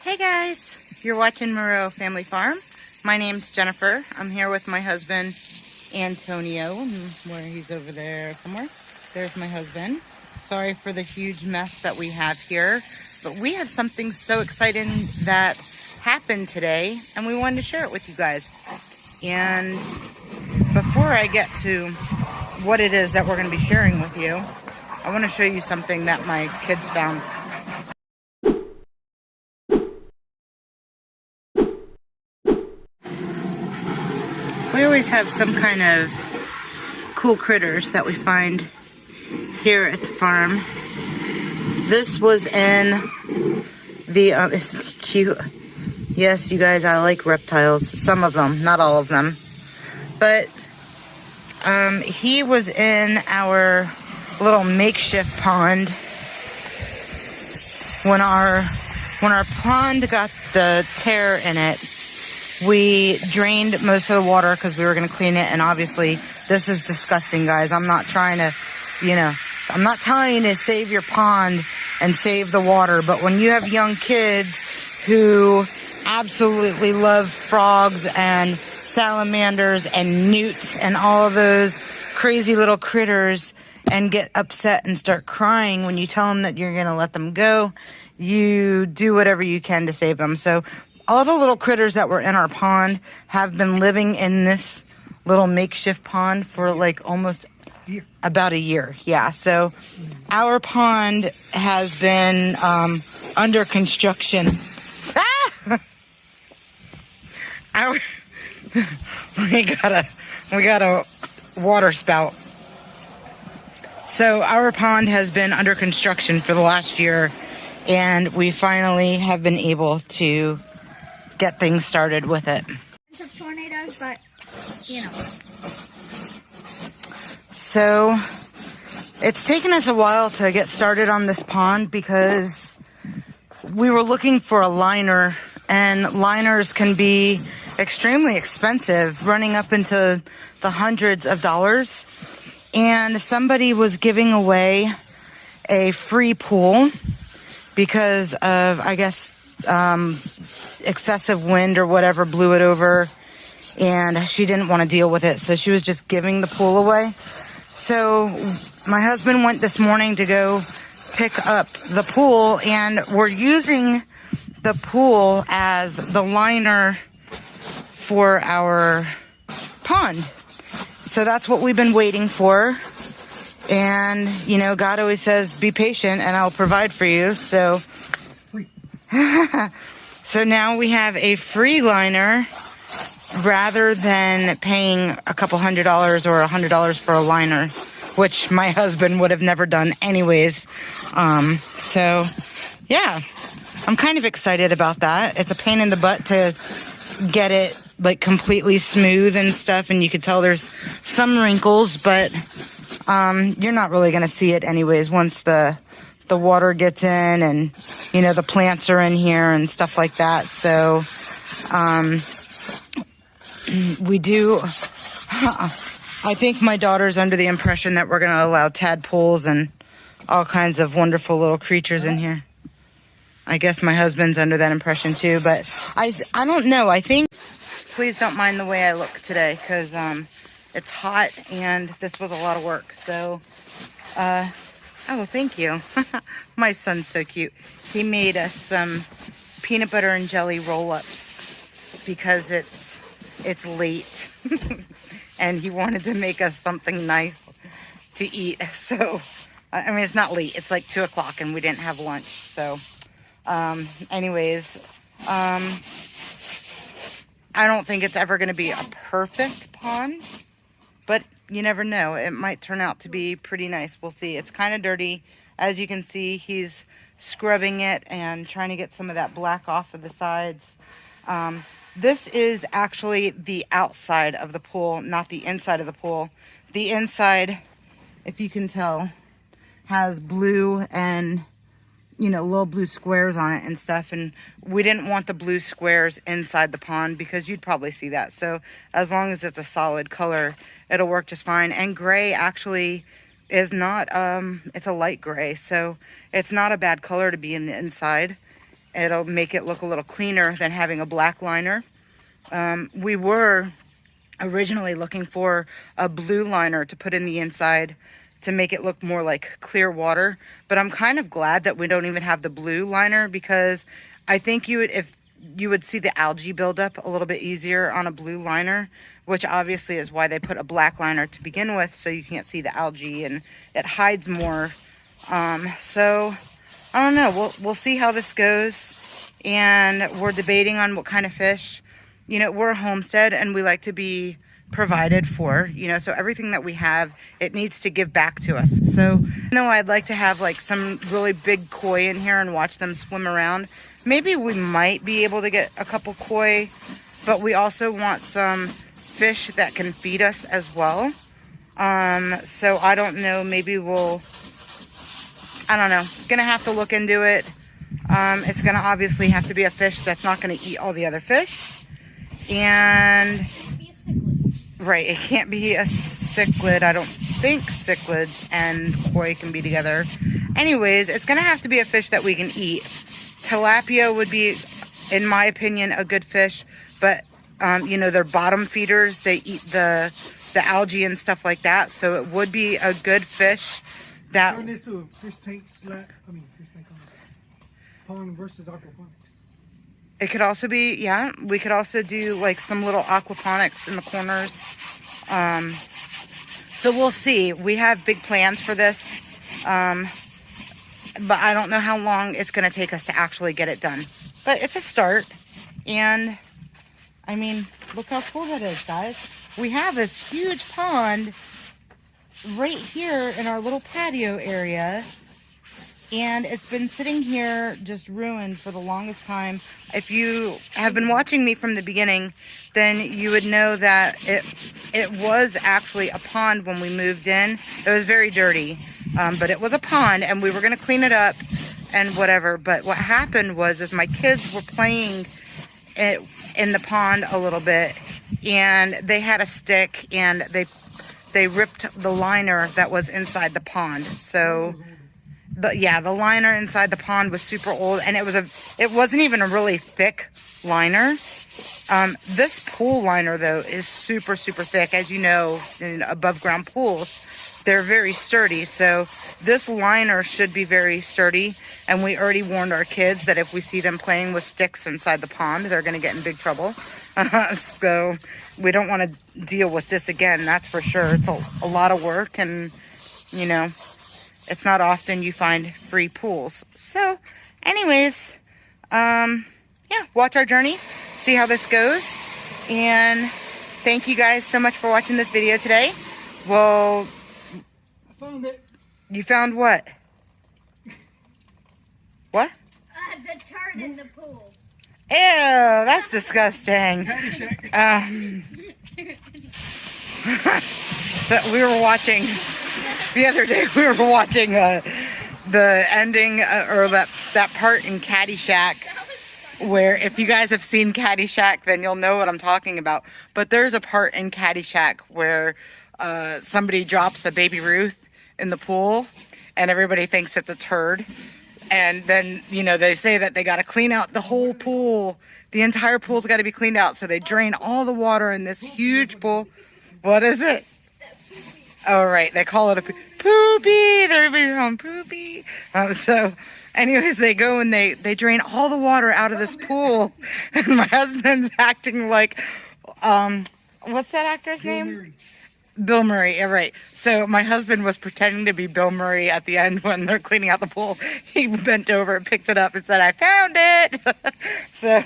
Hey guys, you're watching Moreau Family Farm. My name's Jennifer. I'm here with my husband, Antonio, where he's over there somewhere. There's my husband. Sorry for the huge mess that we have here, but we have something so exciting that happened today, and we wanted to share it with you guys. And before I get to what it is that we're going to be sharing with you, I want to show you something that my kids found. We always have some kind of cool critters that we find here at the farm. This was in the, it's cute. Yes, you guys, I like reptiles. Some of them, not all of them. But he was in our little makeshift pond when our pond got the tear in it. We drained most of the water because we were going to clean it, and obviously this is disgusting, guys. I'm not trying to, I'm not telling you to save your pond and save the water, but when you have young kids who absolutely love frogs and salamanders and newts and all of those crazy little critters and get upset and start crying when you tell them that you're going to let them go, you do whatever you can to save them. So all the little critters that were in our pond have been living in this little makeshift pond for like almost about a year. Yeah, so our pond has been under construction. We got a water spout. So our pond has been under construction for the last year, and we finally have been able to get things started with it. Of tornadoes, but So it's taken us a while to get started on this pond because we were looking for a liner, and liners can be extremely expensive, running up into the hundreds of dollars. And somebody was giving away a free pool because of, I guess, excessive wind or whatever blew it over, and she didn't want to deal with it, so she was just giving the pool away. So my husband went this morning to go pick up the pool, and we're using the pool as the liner for our pond. So that's what we've been waiting for. And God always says be patient and I'll provide for you. So so now we have a free liner rather than paying a couple $100 or $100 for a liner, which my husband would have never done anyways. So yeah, I'm kind of excited about that. It's a pain in the butt to get it like completely smooth and stuff, and you could tell there's some wrinkles, but you're not really going to see it anyways once the water gets in and the plants are in here and stuff like that. So we do I think my daughter's under the impression that we're going to allow tadpoles and all kinds of wonderful little creatures in here. I guess my husband's under that impression too, but I don't know. I think, please don't mind the way I look today because it's hot and this was a lot of work. So oh, thank you. My son's so cute. He made us some peanut butter and jelly roll-ups because it's late and he wanted to make us something nice to eat. So I mean, it's not late, it's like 2 o'clock and we didn't have lunch. So anyways, I don't think it's ever going to be a perfect pond, but you never know. It might turn out to be pretty nice. We'll see. It's kind of dirty. As you can see, he's scrubbing it and trying to get some of that black off of the sides. This is actually the outside of the pool, not the inside of the pool. The inside, if you can tell, has blue and little blue squares on it and stuff, and we didn't want the blue squares inside the pond because you'd probably see that. So as long as it's a solid color, it'll work just fine. And gray actually is not, it's a light gray, so it's not a bad color to be in the inside. It'll make it look a little cleaner than having a black liner. We were originally looking for a blue liner to put in the inside to make it look more like clear water, but I'm kind of glad that we don't even have the blue liner, because I think if you would see the algae buildup a little bit easier on a blue liner, which obviously is why they put a black liner to begin with, so you can't see the algae and it hides more. So I don't know, we'll see how this goes, and we're debating on what kind of fish. You know, we're a homestead and we like to be provided for, you know, so everything that we have, it needs to give back to us. So, you know, I'd like to have like some really big koi in here and watch them swim around. Maybe we might be able to get a couple koi, but we also want some fish that can feed us as well. So I don't know, maybe I don't know, gonna have to look into it. It's gonna obviously have to be a fish that's not gonna eat all the other fish. And right, it can't be a cichlid. I don't think cichlids and koi can be together. Anyways, it's gonna have to be a fish that we can eat. Tilapia would be, in my opinion, a good fish, but you know, they're bottom feeders. They eat the algae and stuff like that, so it would be a good fish. That turn this to a fish tank pond versus aquaponics. It could also be, yeah, we could also do like some little aquaponics in the corners. So we'll see. We have big plans for this. But I don't know how long it's going to take us to actually get it done. But it's a start. And I mean, look how cool that is, guys. We have this huge pond right here in our little patio area. And it's been sitting here just ruined for the longest time. If you have been watching me from the beginning, then you would know that it was actually a pond when we moved in. It was very dirty, but it was a pond, and we were going to clean it up and whatever. But what happened was my kids were playing in the pond a little bit, and they had a stick, and they ripped the liner that was inside the pond. So the liner inside the pond was super old, and it wasn't even a really thick liner. This pool liner though is super, super thick. As you know, in above ground pools, they're very sturdy. So this liner should be very sturdy. And we already warned our kids that if we see them playing with sticks inside the pond, they're going to get in big trouble. So we don't want to deal with this again. That's for sure. It's a lot of work, and you know, it's not often you find free pools. So anyways, yeah, watch our journey, see how this goes. And thank you guys so much for watching this video today. Well, I found it. You found what? What? The turd in the pool. Ew, that's disgusting. So we were watching, the other day we were watching the ending or that part in Caddyshack, where if you guys have seen Caddyshack, then you'll know what I'm talking about. But there's a part in Caddyshack where somebody drops a baby Ruth in the pool, and everybody thinks it's a turd. And then, you know, they say that they got to clean out the whole pool. The entire pool's got to be cleaned out. So they drain all the water in this huge pool. What is it? Oh, right. They call it a poopy. Everybody's on poopy. So anyways, they go and they drain all the water out of this pool. And my husband's acting like, what's that actor's name? Murray. Bill Murray, yeah, right. So my husband was pretending to be Bill Murray at the end when they're cleaning out the pool. He bent over and picked it up and said, "I found it." So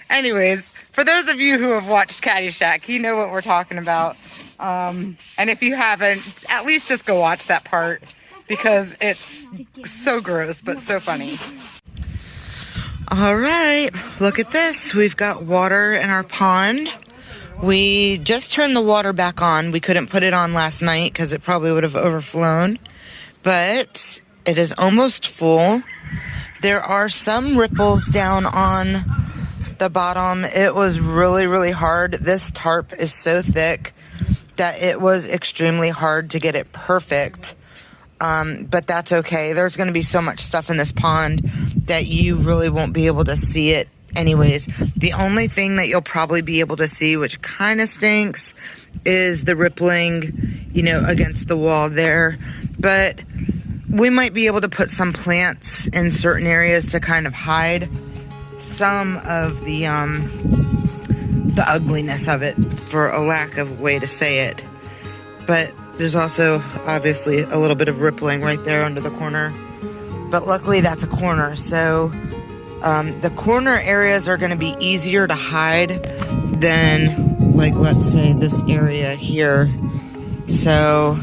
anyways, for those of you who have watched Caddyshack, you know what we're talking about. And if you haven't, at least just go watch that part, because it's so gross, but so funny. All right, look at this. We've got water in our pond. We just turned the water back on. We couldn't put it on last night because it probably would have overflown. But it is almost full. There are some ripples down on the bottom. It was really, really hard. This tarp is so thick that it was extremely hard to get it perfect. But that's okay. There's going to be so much stuff in this pond that you really won't be able to see it anyways. The only thing that you'll probably be able to see, which kind of stinks, is the rippling, you know, against the wall there. But we might be able to put some plants in certain areas to kind of hide some of the ugliness of it, for a lack of way to say it. But there's also obviously a little bit of rippling right there under the corner. But luckily that's a corner, so the corner areas are going to be easier to hide than, like, let's say this area here. So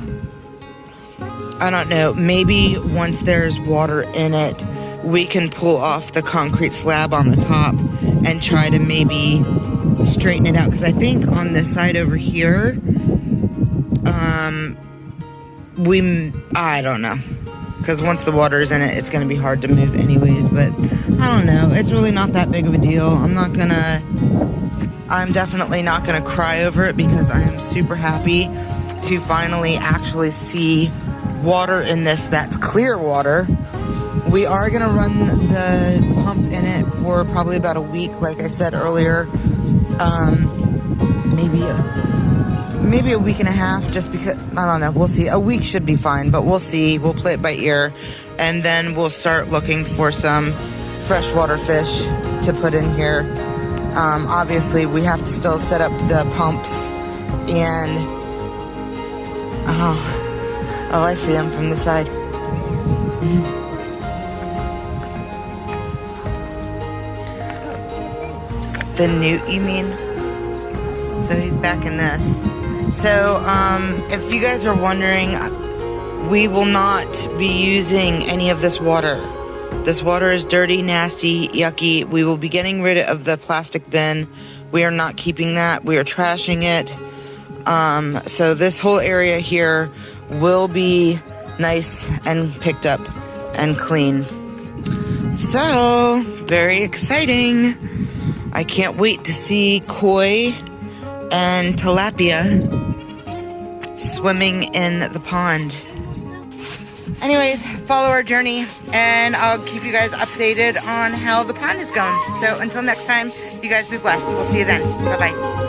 I don't know, maybe once there's water in it, we can pull off the concrete slab on the top and try to maybe straighten it out. Because I think on this side over here, I don't know. Because once the water is in it, it's going to be hard to move anyways. But I don't know. It's really not that big of a deal. I'm definitely not going to cry over it, because I am super happy to finally actually see water in this that's clear water. We are going to run the pump in it for probably about a week, like I said earlier. Maybe a week and a half, just because, I don't know, we'll see. A week should be fine, but we'll see. We'll play it by ear, and then we'll start looking for some freshwater fish to put in here. Obviously, we have to still set up the pumps, and oh, I see them from the side. The newt, you mean? So he's back in this. So, if you guys are wondering, we will not be using any of this water. This water is dirty, nasty, yucky. We will be getting rid of the plastic bin. We are not keeping that. We are trashing it. So this whole area here will be nice and picked up and clean. So, very exciting. I can't wait to see koi and tilapia swimming in the pond. Anyways, follow our journey, and I'll keep you guys updated on how the pond is going. So until next time, you guys be blessed. We'll see you then. Bye-bye.